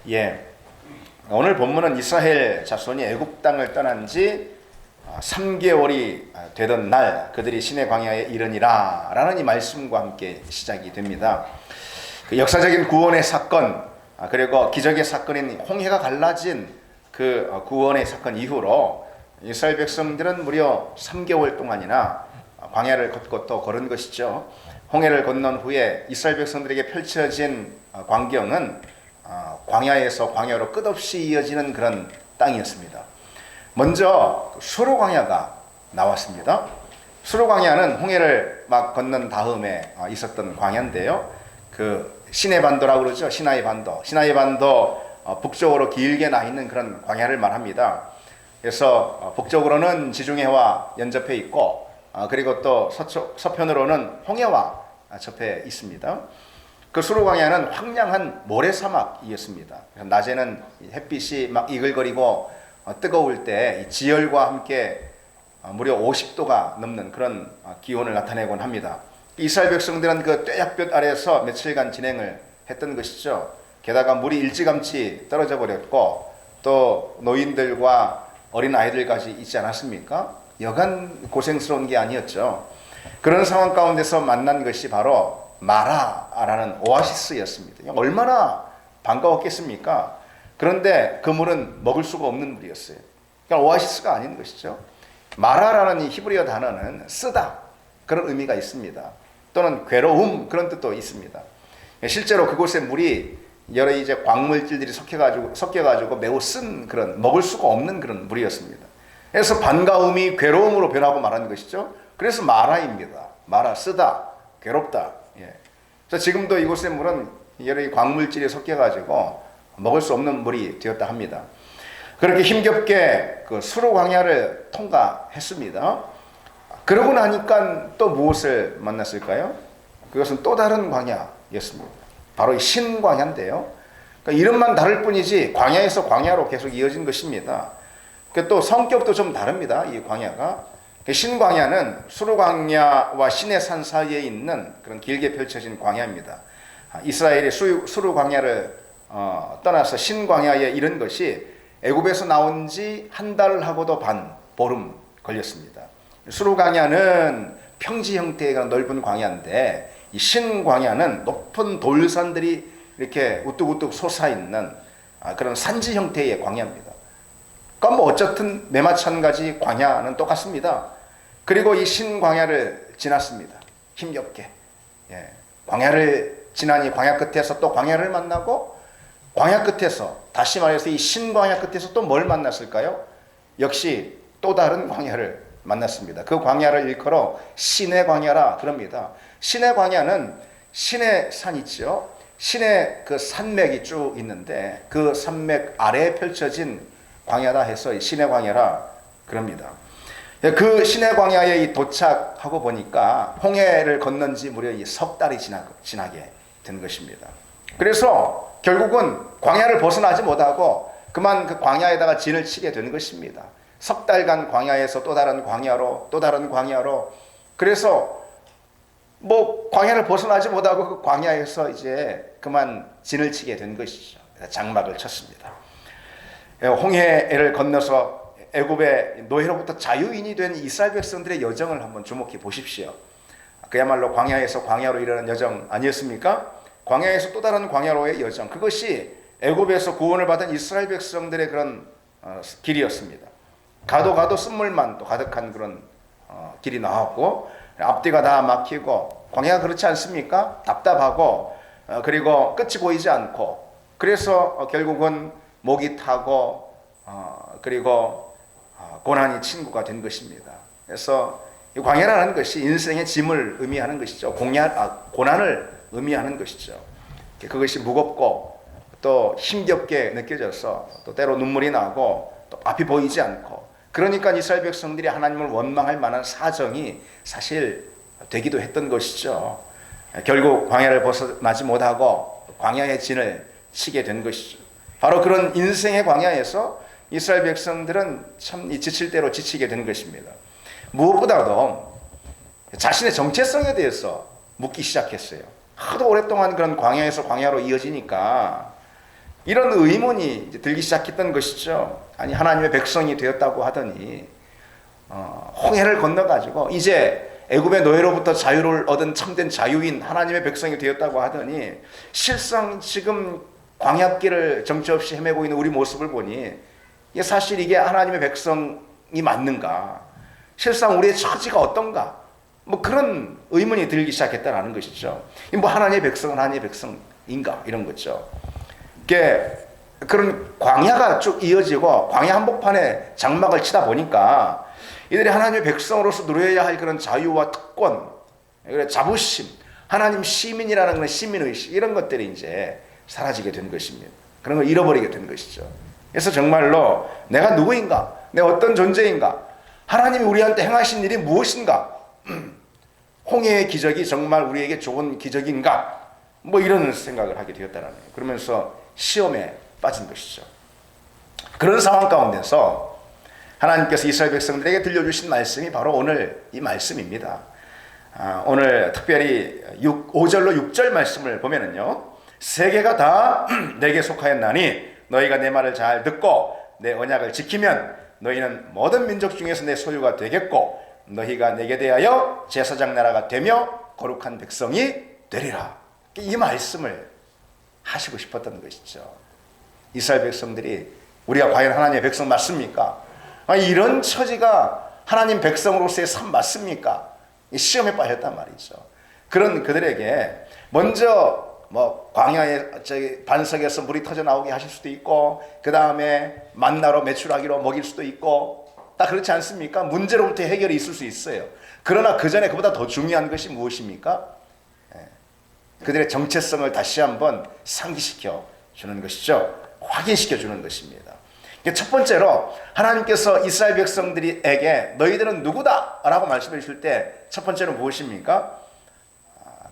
예, 오늘 본문은 이스라엘 자손이 애굽 땅을 떠난 지 3개월이 되던 날 그들이 시내 광야에 이르니라 라는 이 말씀과 함께 시작이 됩니다. 그 역사적인 구원의 사건, 그리고 기적의 사건인 홍해가 갈라진 그 구원의 사건 이후로 이스라엘 백성들은 무려 3개월 동안이나 광야를 걷고 또 걸은 것이죠. 홍해를 건넌 후에 이스라엘 백성들에게 펼쳐진 광경은 광야에서 광야로 끝없이 이어지는 그런 땅이었습니다. 먼저 수르 광야가 나왔습니다. 수르 광야는 홍해를 막 건넌 다음에 있었던 광야인데요. 그 시내 반도라고 그러죠. 시나이 반도. 시나이 반도 북쪽으로 길게 나 있는 그런 광야를 말합니다. 그래서 북쪽으로는 지중해와 연접해 있고 그리고 또 서편으로는 홍해와 접해 있습니다. 그 수르 광야는 황량한 모래사막이었습니다. 낮에는 햇빛이 막 이글거리고 뜨거울 때 지열과 함께 무려 50도가 넘는 그런 기온을 나타내곤 합니다. 이스라엘 백성들은 그 뙤약볕 아래에서 며칠간 진행을 했던 것이죠. 게다가 물이 일찌감치 떨어져 버렸고 또 노인들과 어린 아이들까지 있지 않았습니까? 여간 고생스러운 게 아니었죠. 그런 상황 가운데서 만난 것이 바로 마라라는 오아시스였습니다. 얼마나 반가웠겠습니까? 그런데 그 물은 먹을 수가 없는 물이었어요. 그러니까 오아시스가 아닌 것이죠. 마라라는 이 히브리어 단어는 쓰다 그런 의미가 있습니다. 또는 괴로움 그런 뜻도 있습니다. 실제로 그곳의 물이 여러 이제 광물질들이 섞여가지고 매우 쓴 그런 먹을 수가 없는 그런 물이었습니다. 그래서 반가움이 괴로움으로 변하고 말하는 것이죠. 그래서 마라입니다. 마라, 쓰다, 괴롭다. 예. 그래서 지금도 이곳의 물은 여러 광물질이 섞여가지고 먹을 수 없는 물이 되었다 합니다. 그렇게 힘겹게 그 수르 광야를 통과했습니다. 그러고 나니까 또 무엇을 만났을까요? 그것은 또 다른 광야였습니다. 바로 이 신광야인데요. 그러니까 이름만 다를 뿐이지 광야에서 광야로 계속 이어진 것입니다. 또 성격도 좀 다릅니다. 이 광야가. 신광야는 수르 광야와 시내산 사이에 있는 그런 길게 펼쳐진 광야입니다. 이스라엘이 수르 광야를 떠나서 신광야에 이른 것이 애굽에서 나온 지 한 달하고도 반, 보름 걸렸습니다. 수르 광야는 평지 형태의 넓은 광야인데 이 신광야는 높은 돌산들이 이렇게 우뚝우뚝 솟아있는 그런 산지 형태의 광야입니다. 그러니까 뭐 어쨌든 매마찬가지 광야는 똑같습니다. 그리고 이 신광야를 지났습니다. 힘겹게. 예. 광야를 지나니 광야 끝에서 또 광야를 만나고 광야 끝에서 다시 말해서 이 신광야 끝에서 또 뭘 만났을까요? 역시 또 다른 광야를 만났습니다. 그 광야를 일컬어 신의 광야라 그럽니다. 신의 광야는 신의 산 있죠. 신의 그 산맥이 쭉 있는데 그 산맥 아래에 펼쳐진 광야다 해서 신의 광야라 그럽니다. 그 신의 광야에 도착하고 보니까 홍해를 건넌 지 무려 석 달이 지나게 된 것입니다. 그래서 결국은 광야를 벗어나지 못하고 그만 그 광야에다가 진을 치게 된 것입니다. 석 달간 광야에서 또 다른 광야로 또 다른 광야로 그래서 뭐 광야를 벗어나지 못하고 그 광야에서 이제 그만 진을 치게 된 것이죠. 장막을 쳤습니다. 홍해를 건너서 애굽의 노예로부터 자유인이 된 이스라엘 백성들의 여정을 한번 주목해 보십시오. 그야말로 광야에서 광야로 이르는 여정 아니었습니까? 광야에서 또 다른 광야로의 여정. 그것이 애굽에서 구원을 받은 이스라엘 백성들의 그런 길이었습니다. 가도 쓴물만 또 가득한 그런 길이 나왔고 앞뒤가 다 막히고 광야가 그렇지 않습니까? 답답하고 그리고 끝이 보이지 않고 그래서 결국은 목이 타고 그리고 고난이 친구가 된 것입니다. 그래서 이 광야라는 것이 인생의 짐을 의미하는 것이죠. 고난을 의미하는 것이죠. 그것이 무겁고 또 힘겹게 느껴져서 또 때로 눈물이 나고 또 앞이 보이지 않고 그러니까 이스라엘 백성들이 하나님을 원망할 만한 사정이 사실 되기도 했던 것이죠. 결국 광야를 벗어나지 못하고 광야의 진을 치게 된 것이죠. 바로 그런 인생의 광야에서 이스라엘 백성들은 참 지칠 대로 지치게 된 것입니다. 무엇보다도 자신의 정체성에 대해서 묻기 시작했어요. 하도 오랫동안 그런 광야에서 광야로 이어지니까 이런 의문이 이제 들기 시작했던 것이죠. 아니 하나님의 백성이 되었다고 하더니 홍해를 건너가지고 이제 애굽의 노예로부터 자유를 얻은 참된 자유인 하나님의 백성이 되었다고 하더니 실상 지금 광야길을 정처 없이 헤매고 있는 우리 모습을 보니 사실 이게 하나님의 백성이 맞는가? 실상 우리의 처지가 어떤가? 뭐 그런 의문이 들기 시작했다는 것이죠. 뭐 하나님의 백성은 하나님의 백성인가? 이런 거죠. 그런 광야가 쭉 이어지고 광야 한복판에 장막을 치다 보니까 이들이 하나님의 백성으로서 누려야 할 그런 자유와 특권, 자부심, 하나님 시민이라는 그런 시민의식 이런 것들이 이제 사라지게 된 것입니다. 그런 걸 잃어버리게 된 것이죠. 그래서 정말로 내가 누구인가? 내가 어떤 존재인가? 하나님이 우리한테 행하신 일이 무엇인가? 홍해의 기적이 정말 우리에게 좋은 기적인가? 뭐 이런 생각을 하게 되었다는 거예요. 그러면서 시험에 빠진 것이죠. 그런 상황 가운데서 하나님께서 이스라엘 백성들에게 들려주신 말씀이 바로 오늘 이 말씀입니다. 오늘 특별히 5절로 6절 말씀을 보면은요, 세계가 다 내게 속하였나니 너희가 내 말을 잘 듣고 내 언약을 지키면 너희는 모든 민족 중에서 내 소유가 되겠고 너희가 내게 대하여 제사장 나라가 되며 거룩한 백성이 되리라. 이 말씀을 하시고 싶었던 것이죠. 이스라엘 백성들이 우리가 과연 하나님의 백성 맞습니까? 이런 처지가 하나님 백성으로서의 삶 맞습니까? 시험에 빠졌단 말이죠. 그런 그들에게 먼저 광야의 반석에서 물이 터져 나오게 하실 수도 있고 그 다음에 만나로 메추라기로 먹일 수도 있고 다 그렇지 않습니까? 문제로부터 해결이 있을 수 있어요. 그러나 그 전에 그보다 더 중요한 것이 무엇입니까? 그들의 정체성을 다시 한번 상기시켜 주는 것이죠. 확인시켜 주는 것입니다. 첫 번째로 하나님께서 이스라엘 백성들에게 너희들은 누구다 라고 말씀해 주실 때 첫 번째는 무엇입니까?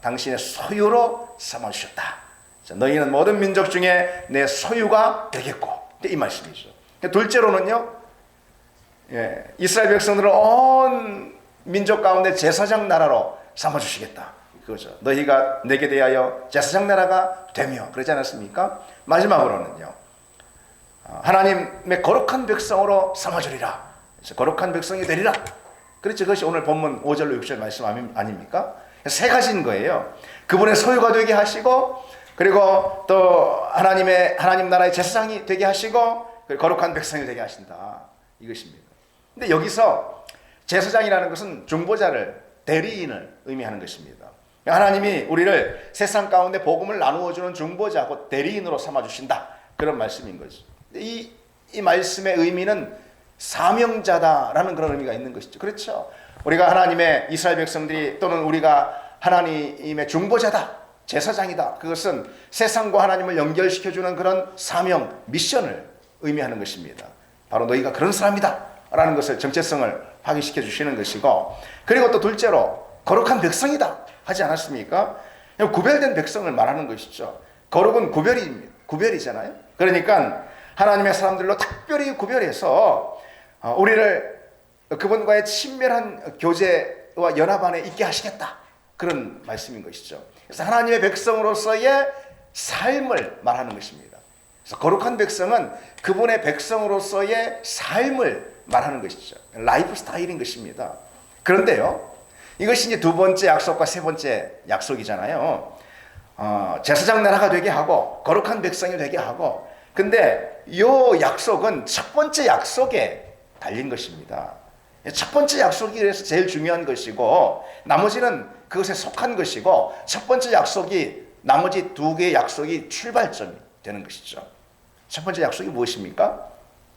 당신의 소유로 삼아주셨다. 너희는 모든 민족 중에 내 소유가 되겠고 이 말씀이죠. 둘째로는요, 이스라엘 백성들을 온 민족 가운데 제사장 나라로 삼아주시겠다. 그거죠. 너희가 내게 대하여 제사장 나라가 되며 그러지 않았습니까? 마지막으로는요, 하나님의 거룩한 백성으로 삼아주리라. 거룩한 백성이 되리라. 그렇죠. 그것이 오늘 본문 5절로 6절 말씀 아닙니까? 세 가지인 거예요. 그분의 소유가 되게 하시고, 그리고 또 하나님 나라의 제사장이 되게 하시고, 거룩한 백성이 되게 하신다. 이것입니다. 근데 여기서 제사장이라는 것은 중보자를, 대리인을 의미하는 것입니다. 하나님이 우리를 세상 가운데 복음을 나누어주는 중보자, 곧 대리인으로 삼아주신다. 그런 말씀인 거죠. 이 말씀의 의미는 사명자다라는 그런 의미가 있는 것이죠. 그렇죠. 우리가 하나님의 이스라엘 백성들이 또는 우리가 하나님의 중보자다, 제사장이다. 그것은 세상과 하나님을 연결시켜주는 그런 사명, 미션을 의미하는 것입니다. 바로 너희가 그런 사람이다 라는 것을 정체성을 확인시켜 주시는 것이고, 그리고 또 둘째로 거룩한 백성이다 하지 않았습니까? 구별된 백성을 말하는 것이죠. 거룩은 구별이잖아요. 그러니까 하나님의 사람들로 특별히 구별해서 우리를 그분과의 친밀한 교제와 연합 안에 있게 하시겠다. 그런 말씀인 것이죠. 그래서 하나님의 백성으로서의 삶을 말하는 것입니다. 그래서 거룩한 백성은 그분의 백성으로서의 삶을 말하는 것이죠. 라이프 스타일인 것입니다. 그런데요, 이것이 이제 두 번째 약속과 세 번째 약속이잖아요. 제사장 나라가 되게 하고 거룩한 백성이 되게 하고, 근데 이 약속은 첫 번째 약속에 달린 것입니다. 첫 번째 약속이 그래서 제일 중요한 것이고 나머지는 그것에 속한 것이고, 첫 번째 약속이 나머지 두 개의 약속이 출발점이 되는 것이죠. 첫 번째 약속이 무엇입니까?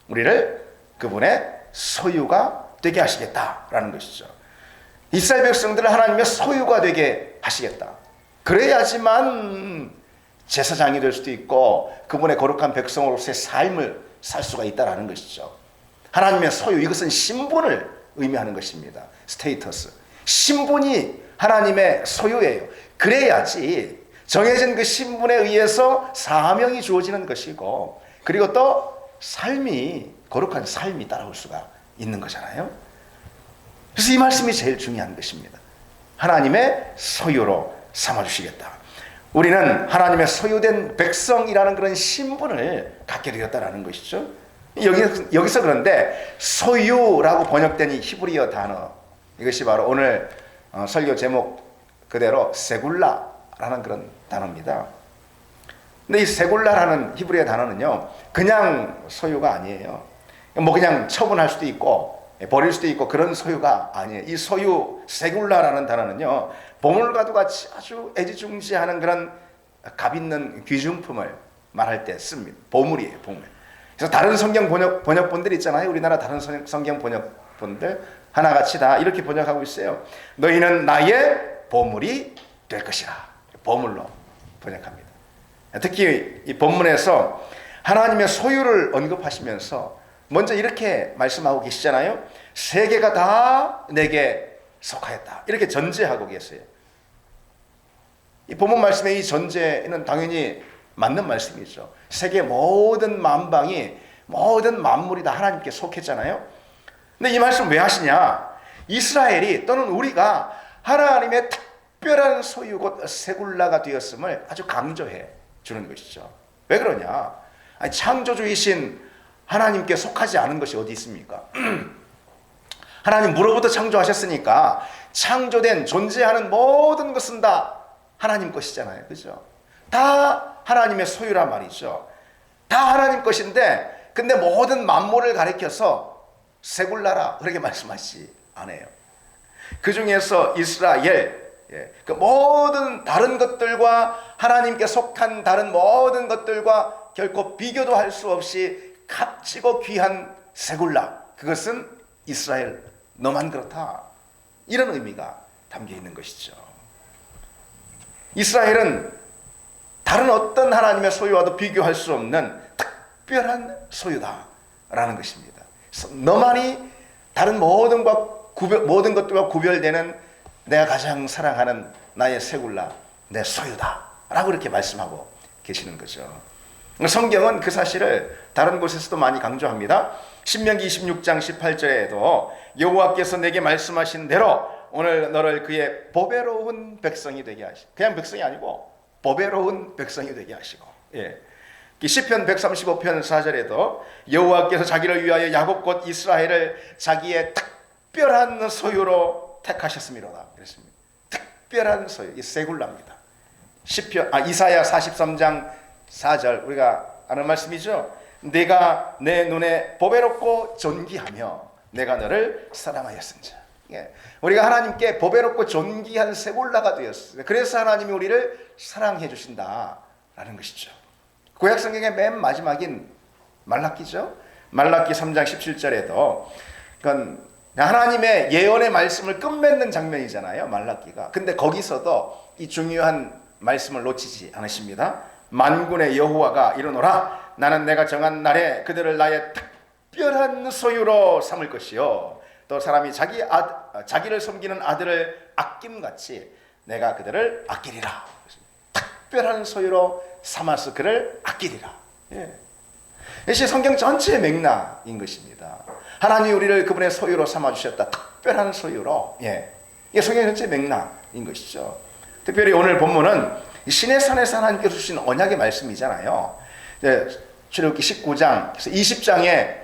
우리를 그분의 소유가 되게 하시겠다라는 것이죠. 이스라엘 백성들을 하나님의 소유가 되게 하시겠다. 그래야지만 제사장이 될 수도 있고 그분의 거룩한 백성으로서의 삶을 살 수가 있다라는 것이죠. 하나님의 소유, 이것은 신분을 의미하는 것입니다. 스테이터스. 신분이 하나님의 소유예요. 그래야지 정해진 그 신분에 의해서 사명이 주어지는 것이고, 그리고 또 삶이, 거룩한 삶이 따라올 수가 있는 거잖아요. 그래서 이 말씀이 제일 중요한 것입니다. 하나님의 소유로 삼아주시겠다. 우리는 하나님의 소유된 백성이라는 그런 신분을 갖게 되었다는 것이죠. 여기서 그런데 소유라고 번역된 이 히브리어 단어, 이것이 바로 오늘 설교 제목 그대로 세굴라라는 그런 단어입니다. 근데 이 세굴라라는 히브리어 단어는요, 그냥 소유가 아니에요. 뭐 그냥 처분할 수도 있고 버릴 수도 있고 그런 소유가 아니에요. 이 소유 세굴라라는 단어는요, 보물과도 같이 아주 애지중지하는 그런 값 있는 귀중품을 말할 때 씁니다. 보물이에요, 보물. 그래서 다른 성경 번역본들 있잖아요. 우리나라 다른 성경 번역본들 하나같이 다 이렇게 번역하고 있어요. 너희는 나의 보물이 될 것이라. 보물로 번역합니다. 특히 이 본문에서 하나님의 소유를 언급하시면서 먼저 이렇게 말씀하고 계시잖아요. 세계가 다 내게 속하였다. 이렇게 전제하고 계세요. 이 본문 말씀의 이 전제는 당연히 맞는 말씀이죠. 세계 모든 만방이, 모든 만물이 다 하나님께 속했잖아요. 근데 이 말씀 왜 하시냐? 이스라엘이 또는 우리가 하나님의 특별한 소유 곧 세굴라가 되었음을 아주 강조해 주는 것이죠. 왜 그러냐? 아니, 창조주이신 하나님께 속하지 않은 것이 어디 있습니까? 하나님 무로부터 창조하셨으니까 창조된 존재하는 모든 것은 다 하나님 것이잖아요. 그죠? 다 하나님의 소유란 말이죠. 다 하나님 것인데 근데 모든 만물을 가리켜서 세굴라라 그렇게 말씀하시지 않아요. 그 중에서 이스라엘, 그 모든 다른 것들과 하나님께 속한 다른 모든 것들과 결코 비교도 할 수 없이 값지고 귀한 세굴라, 그것은 이스라엘 너만 그렇다, 이런 의미가 담겨 있는 것이죠. 이스라엘은 다른 어떤 하나님의 소유와도 비교할 수 없는 특별한 소유다라는 것입니다. 너만이 다른 모든 것들과 구별되는 내가 가장 사랑하는 나의 세굴라, 내 소유다라고 이렇게 말씀하고 계시는 거죠. 성경은 그 사실을 다른 곳에서도 많이 강조합니다. 신명기 26장 18절에도 여호와께서 내게 말씀하신 대로 오늘 너를 그의 보배로운 백성이 되게 하시고, 그냥 백성이 아니고 보배로운 백성이 되게 하시고, 시편 135편 4절에도 여호와께서 자기를 위하여 야곱 곧 이스라엘을 자기의 특별한 소유로 택하셨음이로다 그랬습니다. 특별한 소유, 이 세굴라입니다. 이사야 43장 4절 우리가 아는 말씀이죠. 내가 내 눈에 보배롭고 존귀하며 내가 너를 사랑하였은즉. 우리가 하나님께 보배롭고 존귀한 세굴라가 되었어요. 그래서 하나님이 우리를 사랑해 주신다라는 것이죠. 구약 성경의 맨 마지막인 말라기죠. 말라기 3장 17절에도 그건 하나님의 예언의 말씀을 끝맺는 장면이잖아요, 말라기가. 근데 거기서도 이 중요한 말씀을 놓치지 않으십니다. 만군의 여호와가 이르노라, 나는 내가 정한 날에 그들을 나의 특별한 소유로 삼을 것이요, 또 사람이 자기를 섬기는 아들을 아낌같이 내가 그들을 아끼리라. 특별한 소유로 삼아서 그를 아끼리라. 이것이 성경 전체의 맥락인 것입니다. 하나님이 우리를 그분의 소유로 삼아주셨다. 특별한 소유로. 이게 성경 전체의 맥락인 것이죠. 특별히 오늘 본문은 신의 산에서 하나님께서 주신 언약의 말씀이잖아요. 출애굽기 19장, 20장에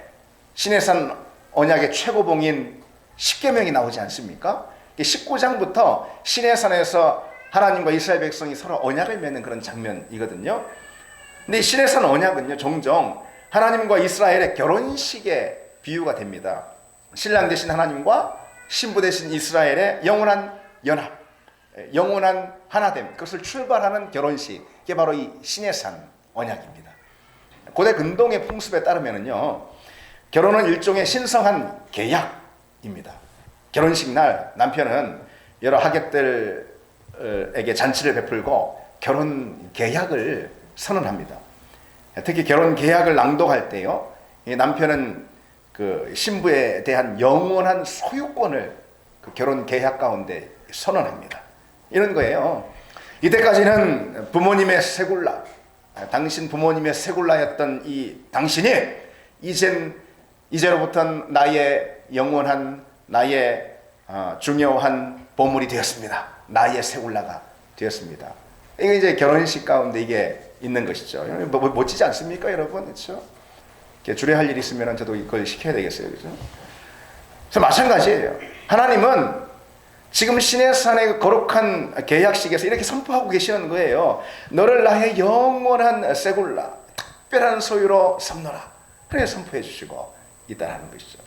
신의 산 언약의 최고봉인 십계명이 나오지 않습니까? 19장부터 신의 산에서 하나님과 이스라엘 백성이 서로 언약을 맺는 그런 장면이거든요. 근데 이 신의 산 언약은요, 종종 하나님과 이스라엘의 결혼식의 비유가 됩니다. 신랑 되신 하나님과 신부 되신 이스라엘의 영원한 연합, 영원한 하나됨, 그것을 출발하는 결혼식, 이게 바로 이 신의 산 언약입니다. 고대 근동의 풍습에 따르면요, 결혼은 일종의 신성한 계약입니다. 결혼식 날 남편은 여러 하객들에게 잔치를 베풀고 결혼 계약을 선언합니다. 특히 결혼 계약을 낭독할 때요, 이 남편은 그 신부에 대한 영원한 소유권을 그 결혼 계약 가운데 선언합니다. 이런 거예요. 이때까지는 부모님의 세굴라, 당신 부모님의 세굴라였던 이 당신이 이제로부터는 나의 영원한, 나의 중요한 보물이 되었습니다. 나의 세굴라가 되었습니다. 이게 이제 결혼식 가운데 이게 있는 것이죠. 멋지지 않습니까, 여러분? 그렇죠? 주례 할 일이 있으면 저도 이걸 시켜야 되겠어요, 그죠? 그래서 마찬가지예요. 하나님은 지금 시내산의 거룩한 계약식에서 이렇게 선포하고 계시는 거예요. 너를 나의 영원한 세굴라, 특별한 소유로 삼노라. 그렇게 선포해 주시고 있다는 것이죠.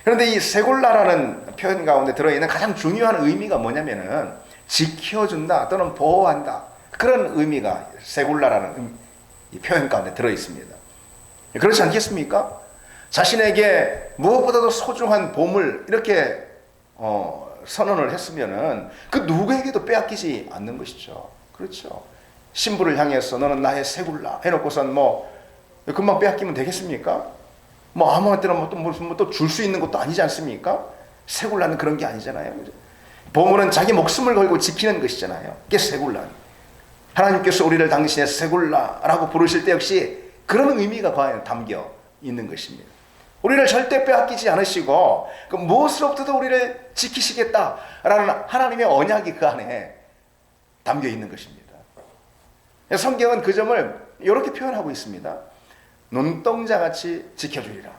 그런데 이 세굴라라는 표현 가운데 들어있는 가장 중요한 의미가 뭐냐면은 지켜준다 또는 보호한다. 그런 의미가 세굴라라는 이 표현 가운데 들어있습니다. 그렇지 않겠습니까? 자신에게 무엇보다도 소중한 보물 이렇게 선언을 했으면은 그 누구에게도 빼앗기지 않는 것이죠. 그렇죠. 신부를 향해서 너는 나의 세굴라 해놓고선 뭐 금방 빼앗기면 되겠습니까? 뭐 아무한테나 또 줄 수 있는 것도 아니지 않습니까? 세굴라는 그런 게 아니잖아요. 보물은 자기 목숨을 걸고 지키는 것이잖아요. 그게 세굴라. 하나님께서 우리를 당신의 세굴라라고 부르실 때 역시 그런 의미가 과연 담겨 있는 것입니다. 우리를 절대 빼앗기지 않으시고 그 무엇으로부터도 우리를 지키시겠다라는 하나님의 언약이 그 안에 담겨 있는 것입니다. 성경은 그 점을 이렇게 표현하고 있습니다. 눈동자같이 지켜주리라.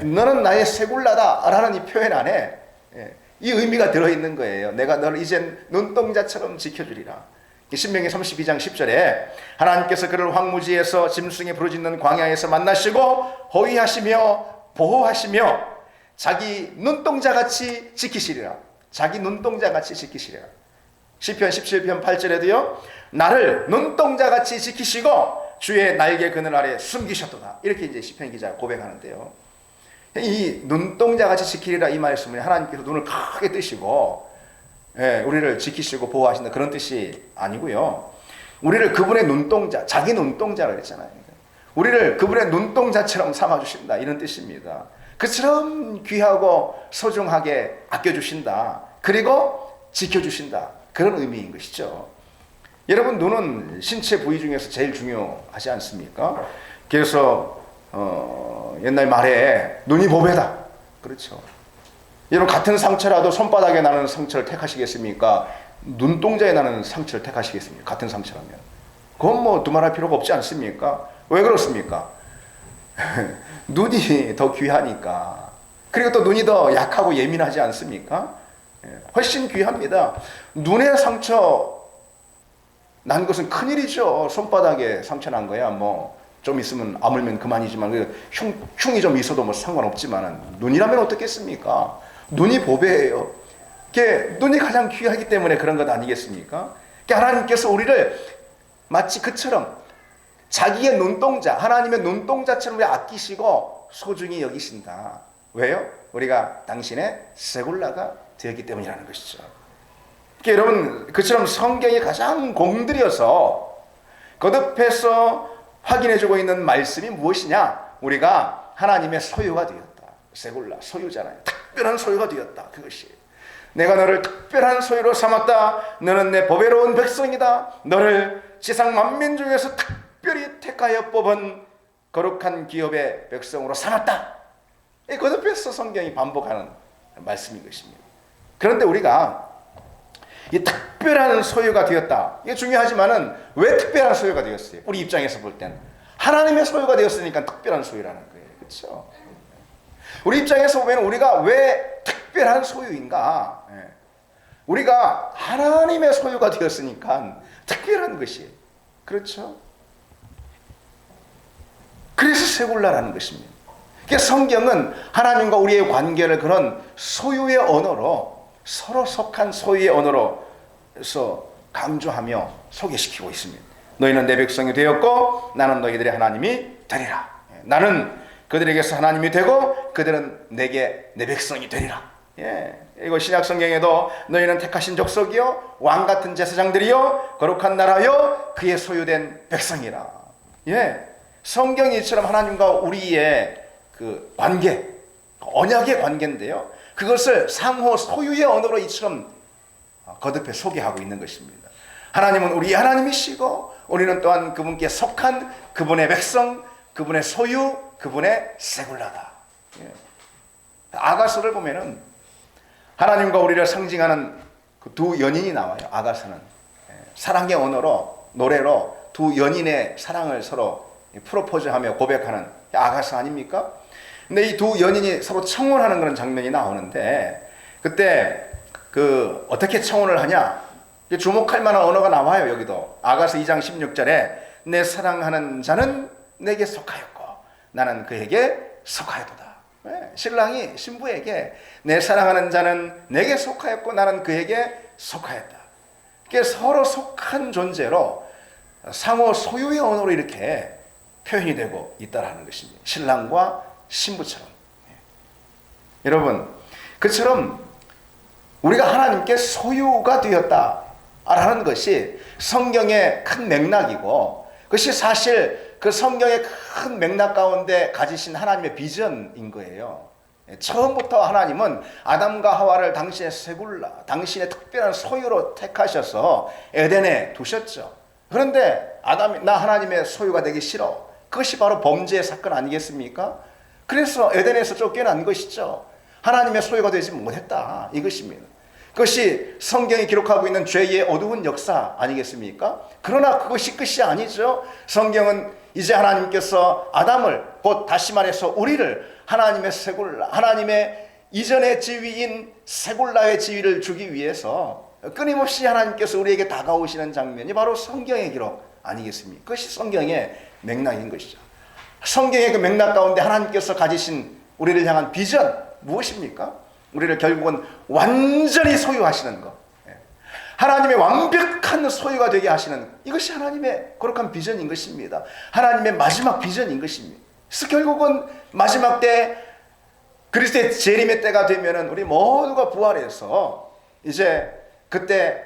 너는 나의 세굴라다라는 이 표현 안에 이 의미가 들어있는 거예요. 내가 너를 이젠 눈동자처럼 지켜주리라. 신명기 32장 10절에 하나님께서 그를 황무지에서 짐승이 부르짖는 광야에서 만나시고 호위하시며 보호하시며 자기 눈동자같이 지키시리라. 자기 눈동자같이 지키시리라. 시편 17편 8절에도요. 나를 눈동자같이 지키시고 주의 날개 그늘 아래 숨기셨도다. 이렇게 이제 시편 기자가 고백하는데요. 이 눈동자같이 지키리라 이 말씀은 하나님께서 눈을 크게 뜨시고 우리를 지키시고 보호하신다 그런 뜻이 아니고요. 우리를 그분의 눈동자, 자기 눈동자라고 했잖아요. 우리를 그분의 눈동자처럼 삼아주신다 이런 뜻입니다. 그처럼 귀하고 소중하게 아껴주신다. 그리고 지켜주신다. 그런 의미인 것이죠. 여러분 눈은 신체 부위 중에서 제일 중요하지 않습니까? 그래서 옛날 말에 눈이 보배다. 그렇죠. 여러분 같은 상처라도 손바닥에 나는 상처를 택하시겠습니까? 눈동자에 나는 상처를 택하시겠습니까? 같은 상처라면. 그건 뭐 두말할 필요가 없지 않습니까? 왜 그렇습니까? 눈이 더 귀하니까. 그리고 또 눈이 더 약하고 예민하지 않습니까? 훨씬 귀합니다. 눈에 상처 난 것은 큰일이죠. 손바닥에 상처 난 거야. 뭐 좀 있으면 아물면 그만이지만 흉이 좀 있어도 뭐 상관없지만 눈이라면 어떻겠습니까? 눈이 보배예요. 눈이 가장 귀하기 때문에 그런 것 아니겠습니까? 하나님께서 우리를 마치 그처럼 자기의 눈동자, 하나님의 눈동자처럼 아끼시고 소중히 여기신다. 왜요? 우리가 당신의 세굴라가 되었기 때문이라는 것이죠. 여러분 그처럼 성경이 가장 공들여서 거듭해서 확인해주고 있는 말씀이 무엇이냐? 우리가 하나님의 소유가 되었다. 세굴라, 소유잖아요. 특별한 소유가 되었다. 그것이 내가 너를 특별한 소유로 삼았다. 너는 내 보배로운 백성이다. 너를 지상 만민 중에서 특별히 택하여 뽑은 거룩한 기업의 백성으로 삼았다. 이 거듭해서 성경이 반복하는 말씀인 것입니다. 그런데 우리가 이 특별한 소유가 되었다. 이게 중요하지만은 왜 특별한 소유가 되었어요? 우리 입장에서 볼 때는 하나님의 소유가 되었으니까 특별한 소유라는 거예요. 그렇죠? 우리 입장에서 보면 우리가 왜 특별한 소유인가? 우리가 하나님의 소유가 되었으니까 특별한 것이 그렇죠? 그래서 세굴라라는 것입니다. 성경은 하나님과 우리의 관계를 그런 소유의 언어로 서로 속한 소유의 언어로서 강조하며 소개시키고 있습니다. 너희는 내 백성이 되었고 나는 너희들의 하나님이 되리라. 나는 그들에게서 하나님이 되고 그들은 내게 내 백성이 되리라. 이거 신약 성경에도 너희는 택하신 족속이요 왕같은 제사장들이요 거룩한 나라요 그의 소유된 백성이라. 성경이 이처럼 하나님과 우리의 그 관계, 언약의 관계인데요. 그것을 상호 소유의 언어로 이처럼 거듭해 소개하고 있는 것입니다. 하나님은 우리의 하나님이시고 우리는 또한 그분께 속한 그분의 백성, 그분의 소유, 그분의 세굴라다. 아가서를 보면은 하나님과 우리를 상징하는 그 두 연인이 나와요. 아가서는 사랑의 언어로 노래로 두 연인의 사랑을 서로 프로포즈하며 고백하는 아가사 아닙니까? 근데 이 두 연인이 서로 청혼하는 그런 장면이 나오는데 그때 그 어떻게 청혼을 하냐? 주목할 만한 언어가 나와요. 여기도 아가서 2장 16절에 내 사랑하는 자는 내게 속하였고 나는 그에게 속하였도다. 신랑이 신부에게 내 사랑하는 자는 내게 속하였고 나는 그에게 속하였다. 그러니까 서로 속한 존재로 상호 소유의 언어로 이렇게 표현이 되고 있다라는 것입니다. 신랑과 신부처럼. 여러분, 그처럼 우리가 하나님께 소유가 되었다라는 것이 성경의 큰 맥락이고, 그것이 사실 그 성경의 큰 맥락 가운데 가지신 하나님의 비전인 거예요. 처음부터 하나님은 아담과 하와를 당신의 세굴라, 당신의 특별한 소유로 택하셔서 에덴에 두셨죠. 그런데 아담이 나 하나님의 소유가 되기 싫어. 그것이 바로 범죄의 사건 아니겠습니까? 그래서 에덴에서 쫓겨난 것이죠. 하나님의 소유가 되지 못했다 이것입니다. 그것이 성경이 기록하고 있는 죄의 어두운 역사 아니겠습니까? 그러나 그것이 끝이 아니죠. 성경은 이제 하나님께서 아담을, 곧 다시 말해서 우리를 하나님의 세굴라, 하나님의 이전의 지위인 세굴라의 지위를 주기 위해서 끊임없이 하나님께서 우리에게 다가오시는 장면이 바로 성경의 기록 아니겠습니까? 그것이 성경의 맥락인 것이죠. 성경의 그 맥락 가운데 하나님께서 가지신 우리를 향한 비전 무엇입니까? 우리를 결국은 완전히 소유하시는 것, 하나님의 완벽한 소유가 되게 하시는, 이것이 하나님의 거룩한 비전인 것입니다. 하나님의 마지막 비전인 것입니다. 그래서 결국은 마지막 때 그리스도의 재림의 때가 되면은 우리 모두가 부활해서 이제 그때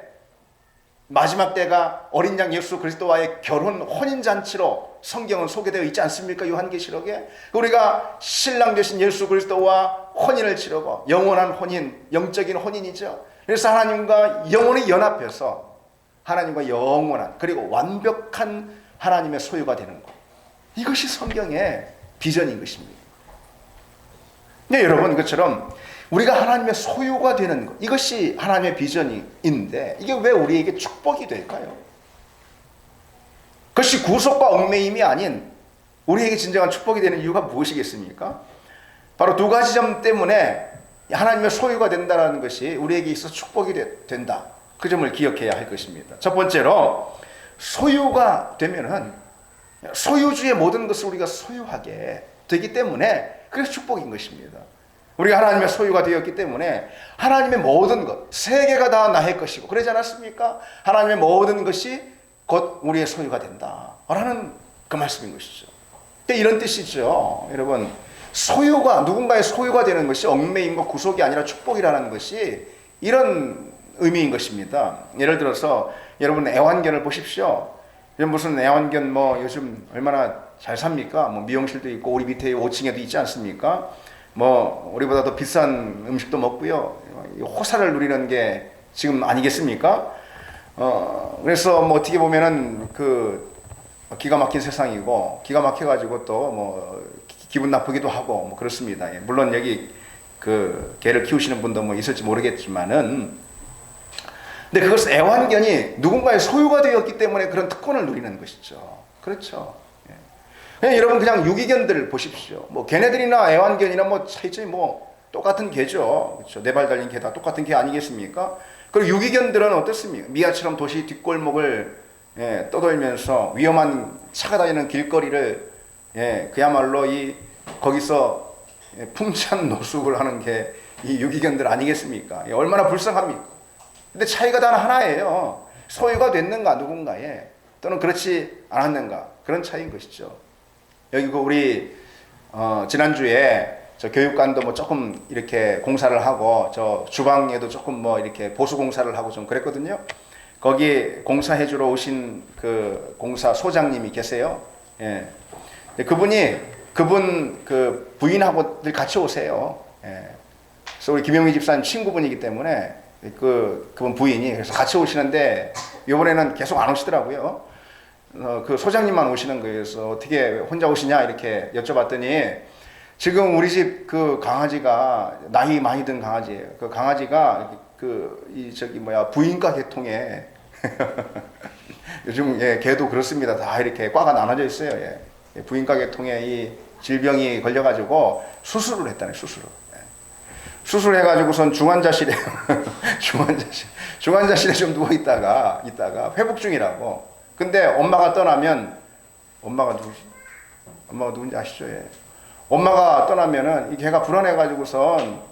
마지막 때가 어린 양 예수 그리스도와의 결혼 혼인잔치로 성경은 소개되어 있지 않습니까? 요한계시록에 우리가 신랑 되신 예수 그리스도와 혼인을 치르고, 영원한 혼인, 영적인 혼인이죠. 그래서 하나님과 영원히 연합해서 하나님과 영원한 그리고 완벽한 하나님의 소유가 되는 것, 이것이 성경의 비전인 것입니다. 네, 여러분, 그처럼 우리가 하나님의 소유가 되는 것, 이것이 하나님의 비전인데 이게 왜 우리에게 축복이 될까요? 그것이 구속과 얽매임이 아닌 우리에게 진정한 축복이 되는 이유가 무엇이겠습니까? 바로 두 가지 점 때문에 하나님의 소유가 된다는 것이 우리에게 있어 축복이 된다. 그 점을 기억해야 할 것입니다. 첫 번째로, 소유가 되면은 소유주의 모든 것을 우리가 소유하게 되기 때문에 그래서 축복인 것입니다. 우리가 하나님의 소유가 되었기 때문에 하나님의 모든 것, 세계가 다 나의 것이고 그러지 않았습니까? 하나님의 모든 것이 곧 우리의 소유가 된다라는 그 말씀인 것이죠. 이런 뜻이죠. 여러분, 소유가, 누군가의 소유가 되는 것이 얽매임과 구속이 아니라 축복이라는 것이 이런 의미인 것입니다. 예를 들어서 여러분 애완견을 보십시오. 무슨 애완견 뭐 요즘 얼마나 잘 삽니까? 뭐 미용실도 있고 우리 밑에 5층에도 있지 않습니까? 뭐 우리보다 더 비싼 음식도 먹고요. 호사를 누리는 게 지금 아니겠습니까? 그래서 뭐 어떻게 보면은 그 기가 막힌 세상이고, 기가 막혀가지고 또 뭐 기분 나쁘기도 하고 뭐 그렇습니다. 물론 여기 그 개를 키우시는 분도 뭐 있을지 모르겠지만은, 근데 그것은 애완견이 누군가의 소유가 되었기 때문에 그런 특권을 누리는 것이죠. 그렇죠. 그냥 여러분 그냥 유기견들 보십시오. 뭐 걔네들이나 애완견이나 뭐 차이점이 뭐 똑같은 개죠. 그렇죠. 네 발 달린 개 다 똑같은 개 아니겠습니까? 그리고 유기견들은 어떻습니까? 미아처럼 도시 뒷골목을 떠돌면서 위험한 차가 다니는 길거리를 그야말로 거기서 풍찬 노숙을 하는 게 이 유기견들 아니겠습니까? 얼마나 불쌍합니까? 근데 차이가 단 하나예요. 소유가 됐는가 누군가에, 또는 그렇지 않았는가, 그런 차이인 것이죠. 여기 우리 지난주에 저 교육관도 뭐 조금 이렇게 공사를 하고, 저 주방에도 조금 뭐 이렇게 보수 공사를 하고 좀 그랬거든요. 거기 공사해 주러 오신 그 공사 소장님이 계세요. 그분 그 부인하고들 같이 오세요. 그래서 우리 김영미 집사님 친구분이기 때문에 그분 부인이 그래서 같이 오시는데 이번에는 계속 안 오시더라고요. 그 소장님만 오시는 거예요. 그래서 어떻게 혼자 오시냐 이렇게 여쭤봤더니, 지금 우리 집 그 강아지가 나이 많이 든 강아지예요. 그 강아지가 부인과 계통에 요즘 개도 그렇습니다. 다 이렇게 과가 나눠져 있어요. 부인과 계통에 이 질병이 걸려가지고 수술을 했다네. 수술해가지고선 중환자실에 중환자실에 좀 누워 있다가 회복 중이라고. 근데 엄마가 떠나면 엄마가 누군지 아시죠? 엄마가 떠나면은 이 개가 불안해가지고선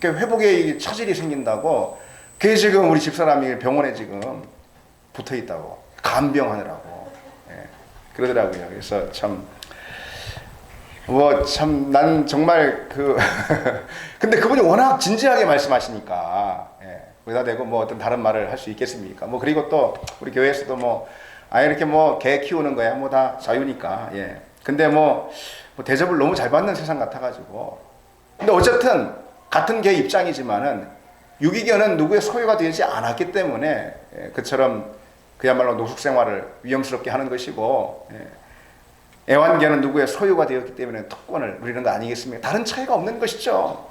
이렇게 회복에 차질이 생긴다고. 그게 지금 우리 집사람이 병원에 지금 붙어 있다고. 간병하느라고. 그러더라고요. 그래서 난 정말 근데 그분이 워낙 진지하게 말씀하시니까, 거기다 대고 어떤 다른 말을 할 수 있겠습니까? 그리고 또 우리 교회에서도 이렇게 개 키우는 거야. 다 자유니까. 근데 대접을 너무 잘 받는 세상 같아가지고. 근데 어쨌든 같은 개 입장이지만은 유기견은 누구의 소유가 되지 않았기 때문에 그처럼 그야말로 노숙 생활을 위험스럽게 하는 것이고, 애완견은 누구의 소유가 되었기 때문에 특권을 누리는 거 아니겠습니까? 다른 차이가 없는 것이죠.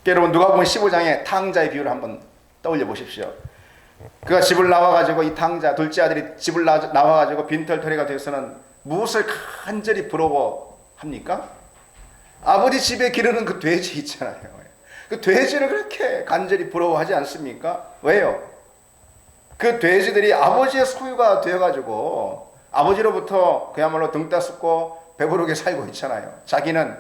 여러분, 누가복음 15장의 탕자의 비유를 한번 떠올려 보십시오. 그가 집을 나와가지고, 이 탕자 둘째 아들이 집을 나와가지고 빈털터리가 되어서는 무엇을 간절히 부러워합니까? 아버지 집에 기르는 그 돼지 있잖아요. 그 돼지를 그렇게 간절히 부러워하지 않습니까? 왜요? 그 돼지들이 아버지의 소유가 되어가지고 아버지로부터 그야말로 등 따숩고 배부르게 살고 있잖아요. 자기는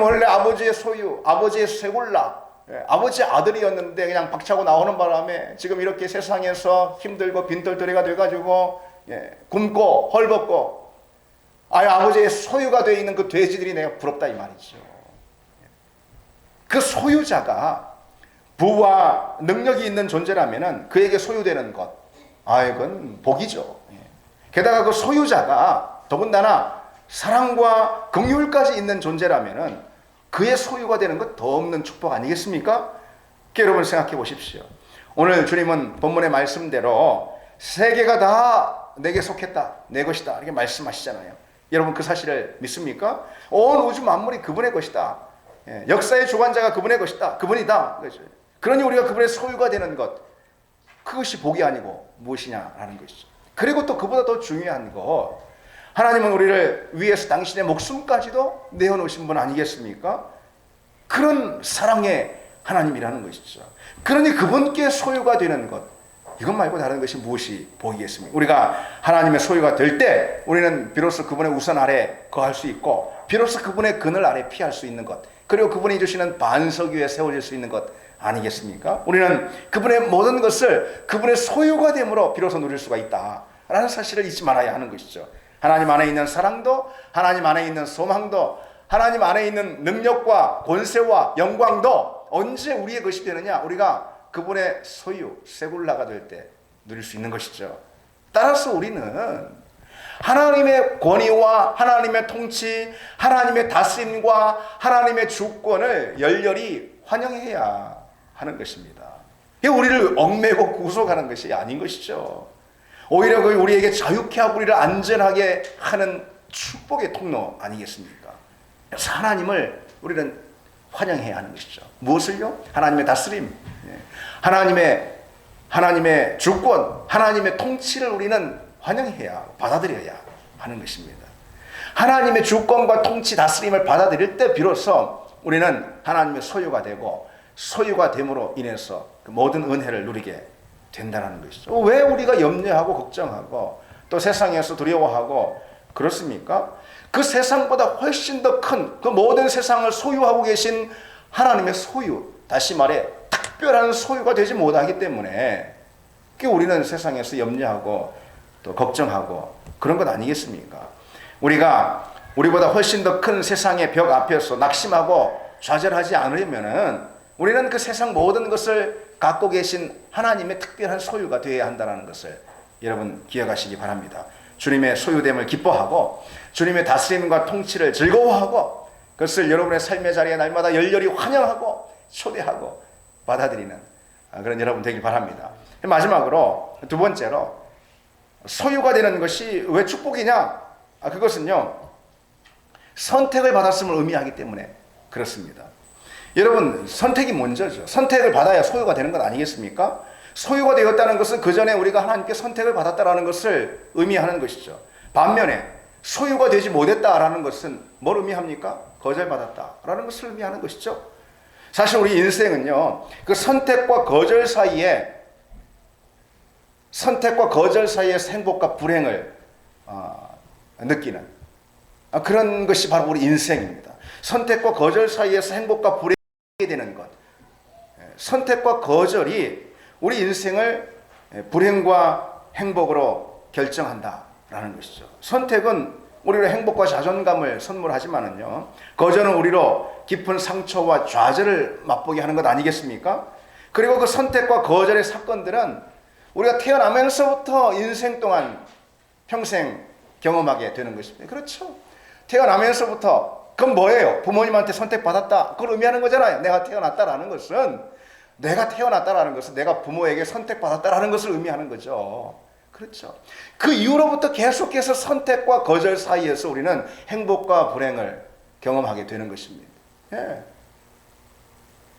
원래 아버지의 소유, 아버지의 쇠골라, 아버지의 아들이었는데 그냥 박차고 나오는 바람에 지금 이렇게 세상에서 힘들고 빈털터리가 돼가지고 굶고 헐벗고 아버지의 소유가 되어 있는 그 돼지들이 내가 부럽다 이 말이죠. 그 소유자가 부와 능력이 있는 존재라면은 그에게 소유되는 것, 이건 복이죠. 게다가 그 소유자가 더군다나 사랑과 긍휼까지 있는 존재라면은 그의 소유가 되는 것 더 없는 축복 아니겠습니까? 여러분 생각해 보십시오. 오늘 주님은 본문의 말씀대로 세계가 다 내게 속했다, 내 것이다 이렇게 말씀하시잖아요. 여러분 그 사실을 믿습니까? 온 우주 만물이 그분의 것이다. 역사의 주관자가 그분의 것이다. 그분이다. 그러니 우리가 그분의 소유가 되는 것, 그것이 복이 아니고 무엇이냐라는 것이죠. 그리고 또 그보다 더 중요한 거, 하나님은 우리를 위해서 당신의 목숨까지도 내어놓으신 분 아니겠습니까? 그런 사랑의 하나님이라는 것이죠. 그러니 그분께 소유가 되는 것, 이것 말고 다른 것이 무엇이 복이겠습니까? 우리가 하나님의 소유가 될 때 우리는 비로소 그분의 우선 아래 거할 수 있고, 비로소 그분의 그늘 아래 피할 수 있는 것, 그리고 그분이 주시는 반석 위에 세워질 수 있는 것 아니겠습니까? 우리는 그분의 모든 것을 그분의 소유가 됨으로 비로소 누릴 수가 있다라는 사실을 잊지 말아야 하는 것이죠. 하나님 안에 있는 사랑도, 하나님 안에 있는 소망도, 하나님 안에 있는 능력과 권세와 영광도 언제 우리의 것이 되느냐? 우리가 그분의 소유, 세굴라가 될 때 누릴 수 있는 것이죠. 따라서 우리는 하나님의 권위와 하나님의 통치, 하나님의 다스림과 하나님의 주권을 열렬히 환영해야 하는 것입니다. 이게 우리를 얽매고 구속하는 것이 아닌 것이죠. 오히려 그 우리에게 자유케 하고 우리를 안전하게 하는 축복의 통로 아니겠습니까? 그래서 하나님을 우리는 환영해야 하는 것이죠. 무엇을요? 하나님의 다스림, 하나님의 주권, 하나님의 통치를 우리는 환영해야, 받아들여야 하는 것입니다. 하나님의 주권과 통치, 다스림을 받아들일 때 비로소 우리는 하나님의 소유가 되고, 소유가 됨으로 인해서 그 모든 은혜를 누리게 된다는 것이죠. 왜 우리가 염려하고 걱정하고 또 세상에서 두려워하고 그렇습니까? 그 세상보다 훨씬 더 큰 그 모든 세상을 소유하고 계신 하나님의 소유, 다시 말해 특별한 소유가 되지 못하기 때문에 우리는 세상에서 염려하고 또 걱정하고 그런 것 아니겠습니까? 우리보다 훨씬 더 큰 세상의 벽 앞에서 낙심하고 좌절하지 않으려면은 우리는 그 세상 모든 것을 갖고 계신 하나님의 특별한 소유가 되어야 한다는 것을 여러분 기억하시기 바랍니다. 주님의 소유됨을 기뻐하고 주님의 다스림과 통치를 즐거워하고 그것을 여러분의 삶의 자리에 날마다 열렬히 환영하고 초대하고 받아들이는 그런 여러분 되길 바랍니다. 마지막으로 두 번째로 소유가 되는 것이 왜 축복이냐? 그것은요, 선택을 받았음을 의미하기 때문에 그렇습니다. 여러분, 선택이 먼저죠. 선택을 받아야 소유가 되는 것 아니겠습니까? 소유가 되었다는 것은 그 전에 우리가 하나님께 선택을 받았다라는 것을 의미하는 것이죠. 반면에 소유가 되지 못했다라는 것은 뭘 의미합니까? 거절받았다라는 것을 의미하는 것이죠. 사실 우리 인생은요, 그 선택과 거절 사이에서 행복과 불행을 느끼는 그런 것이 바로 우리 인생입니다. 선택과 거절 사이에서 행복과 불행이 되는 것, 선택과 거절이 우리 인생을 불행과 행복으로 결정한다라는 것이죠. 선택은 우리로 행복과 자존감을 선물하지만은요, 거절은 우리로 깊은 상처와 좌절을 맛보게 하는 것 아니겠습니까? 그리고 그 선택과 거절의 사건들은 우리가 태어나면서부터 인생 동안 평생 경험하게 되는 것입니다. 그렇죠? 태어나면서부터 그건 뭐예요? 부모님한테 선택받았다, 그걸 의미하는 거잖아요. 내가 태어났다라는 것은 내가 부모에게 선택받았다라는 것을 의미하는 거죠. 그렇죠? 그 이후로부터 계속해서 선택과 거절 사이에서 우리는 행복과 불행을 경험하게 되는 것입니다. 예.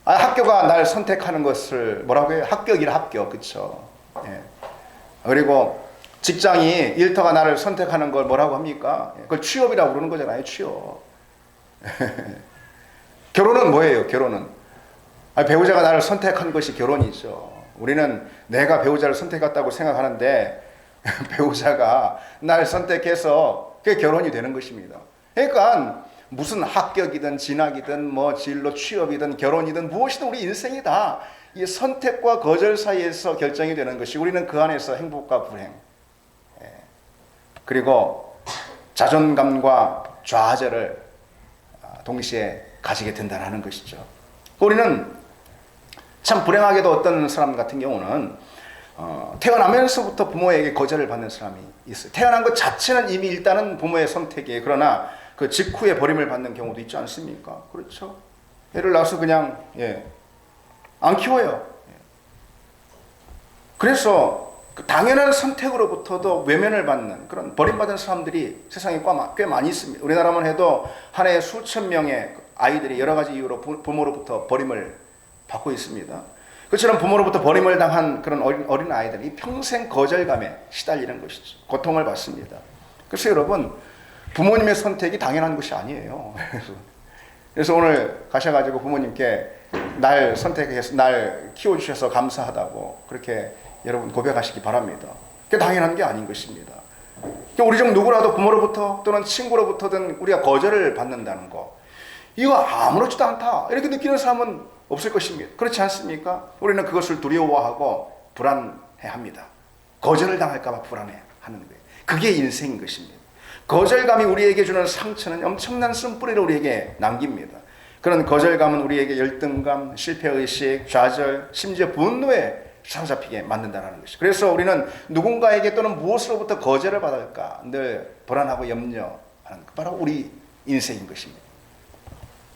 학교가 날 선택하는 것을 뭐라고 해요? 합격이라, 합격. 그렇죠? 예. 그리고 직장이, 일터가 나를 선택하는 걸 뭐라고 합니까? 그걸 취업이라고 그러는 거잖아요. 취업. 결혼은 뭐예요? 결혼은 배우자가 나를 선택한 것이 결혼이죠. 우리는 내가 배우자를 선택했다고 생각하는데 배우자가 날 선택해서 그게 결혼이 되는 것입니다. 그러니까 무슨 합격이든 진학이든 뭐 진로 취업이든 결혼이든 무엇이든 우리 인생이 다 이 선택과 거절 사이에서 결정이 되는 것이, 우리는 그 안에서 행복과 불행, 그리고 자존감과 좌절을 동시에 가지게 된다는 것이죠. 우리는 참 불행하게도 어떤 사람 같은 경우는 태어나면서부터 부모에게 거절을 받는 사람이 있어요. 태어난 것 자체는 이미 일단은 부모의 선택이에요. 그러나 그 직후에 버림을 받는 경우도 있지 않습니까? 그렇죠? 애를 낳아서 그냥 안 키워요. 그래서 그 당연한 선택으로부터도 외면을 받는 그런 버림받은 사람들이 세상에 꽤 많이 있습니다. 우리나라만 해도 한 해에 수천 명의 아이들이 여러 가지 이유로 부모로부터 버림을 받고 있습니다. 그처럼 부모로부터 버림을 당한 그런 어린 아이들이 평생 거절감에 시달리는 것이죠. 고통을 받습니다. 그래서 여러분, 부모님의 선택이 당연한 것이 아니에요. 그래서 오늘 가셔가지고 부모님께 날 선택해서 날 키워주셔서 감사하다고 그렇게 여러분 고백하시기 바랍니다. 그게 당연한 게 아닌 것입니다. 우리 중 누구라도 부모로부터 또는 친구로부터든 우리가 거절을 받는다는 거, 이거 아무렇지도 않다 이렇게 느끼는 사람은 없을 것입니다. 그렇지 않습니까? 우리는 그것을 두려워하고 불안해합니다. 거절을 당할까 봐 불안해하는 거예요. 그게 인생인 것입니다. 거절감이 우리에게 주는 상처는 엄청난 쓴뿌리를 우리에게 남깁니다. 그런 거절감은 우리에게 열등감, 실패의식, 좌절, 심지어 분노에 사로잡히게 만든다는 것이죠. 그래서 우리는 누군가에게 또는 무엇으로부터 거절을 받을까 늘 불안하고 염려하는 것, 바로 우리 인생인 것입니다.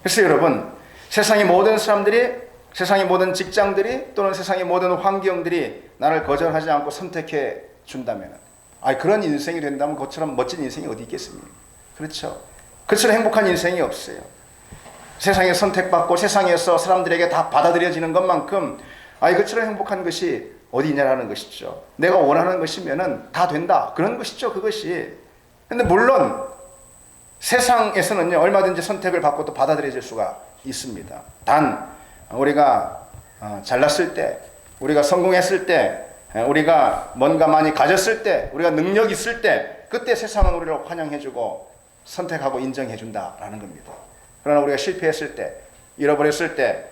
그래서 여러분, 세상의 모든 사람들이, 세상의 모든 직장들이 또는 세상의 모든 환경들이 나를 거절하지 않고 선택해 준다면, 그런 인생이 된다면 그것처럼 멋진 인생이 어디 있겠습니까? 그렇죠? 그처럼 행복한 인생이 없어요. 세상에 선택받고 세상에서 사람들에게 다 받아들여지는 것만큼 그처럼 행복한 것이 어디 있냐라는 것이죠. 내가 원하는 것이면은 다 된다, 그런 것이죠. 그것이. 근데 물론 세상에서는요, 얼마든지 선택을 받고 또 받아들여질 수가 있습니다. 단 우리가 잘났을 때, 우리가 성공했을 때, 우리가 뭔가 많이 가졌을 때, 우리가 능력이 있을 때, 그때 세상은 우리를 환영해주고 선택하고 인정해준다라는 겁니다. 그러나 우리가 실패했을 때, 잃어버렸을 때,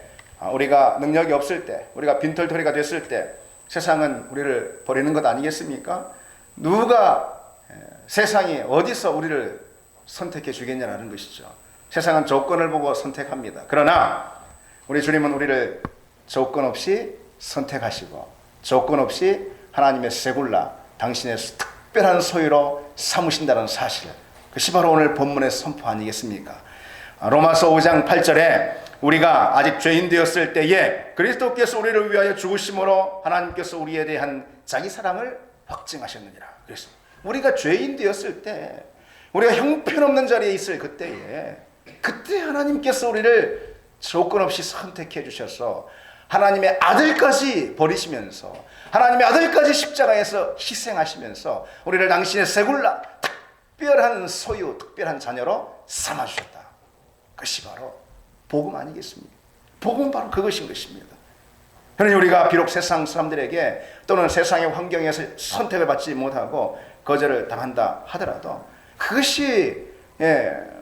우리가 능력이 없을 때, 우리가 빈털터리가 됐을 때 세상은 우리를 버리는 것 아니겠습니까? 누가, 세상이 어디서 우리를 선택해 주겠냐라는 것이죠. 세상은 조건을 보고 선택합니다. 그러나 우리 주님은 우리를 조건 없이 선택하시고 조건 없이 하나님의 세굴라, 당신의 특별한 소유로 삼으신다는 사실, 그것이 바로 오늘 본문의 선포 아니겠습니까? 로마서 5장 8절에 우리가 아직 죄인 되었을 때에 그리스도께서 우리를 위하여 죽으심으로 하나님께서 우리에 대한 자기 사랑을 확증하셨느니라. 그래서 우리가 죄인 되었을 때, 우리가 형편없는 자리에 있을 그때 하나님께서 우리를 조건 없이 선택해 주셔서 하나님의 아들까지 버리시면서 하나님의 아들까지 십자가에서 희생하시면서 우리를 당신의 세굴라 특별한 소유, 특별한 자녀로 삼아주셨다. 그것이 바로 복음 아니겠습니까? 복음은 바로 그것인 것입니다. 그러니 우리가 비록 세상 사람들에게 또는 세상의 환경에서 선택을 받지 못하고 거절을 당한다 하더라도 그것이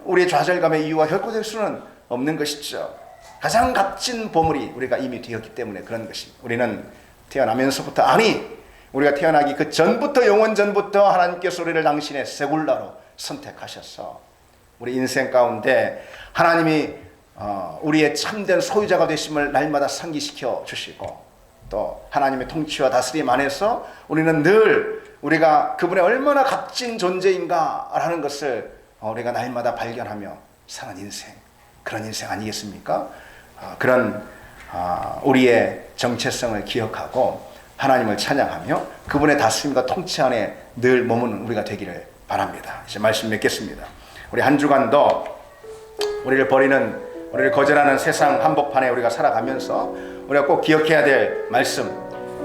우리의 좌절감의 이유와 결코 될 수는 없는 것이죠. 가장 값진 보물이 우리가 이미 되었기 때문에 그런 것입니다. 우리는 태어나면서부터, 아니 우리가 태어나기 그 전부터, 영원 전부터 하나님께서 우리를 당신의 세굴라로 선택하셔서 우리 인생 가운데 하나님이 우리의 참된 소유자가 되심을 날마다 상기시켜 주시고, 또 하나님의 통치와 다스림 안에서 우리는 늘 우리가 그분의 얼마나 값진 존재인가라는 것을 우리가 날마다 발견하며 사는 인생, 그런 인생 아니겠습니까? 그런 우리의 정체성을 기억하고 하나님을 찬양하며 그분의 다스림과 통치 안에 늘 머무는 우리가 되기를 바랍니다. 이제 말씀 맺겠습니다. 우리 한 주간도 우리를 버리는, 우리를 거절하는 세상 한복판에 우리가 살아가면서 우리가 꼭 기억해야 될 말씀,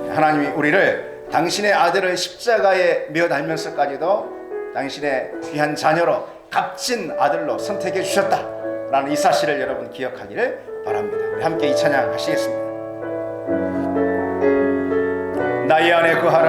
하나님이 우리를 당신의 아들을 십자가에 매어 달면서까지도 당신의 귀한 자녀로, 값진 아들로 선택해 주셨다라는 이 사실을 여러분 기억하기를 바랍니다. 우리 함께 이 찬양 하시겠습니다. 나의 안에 거하라.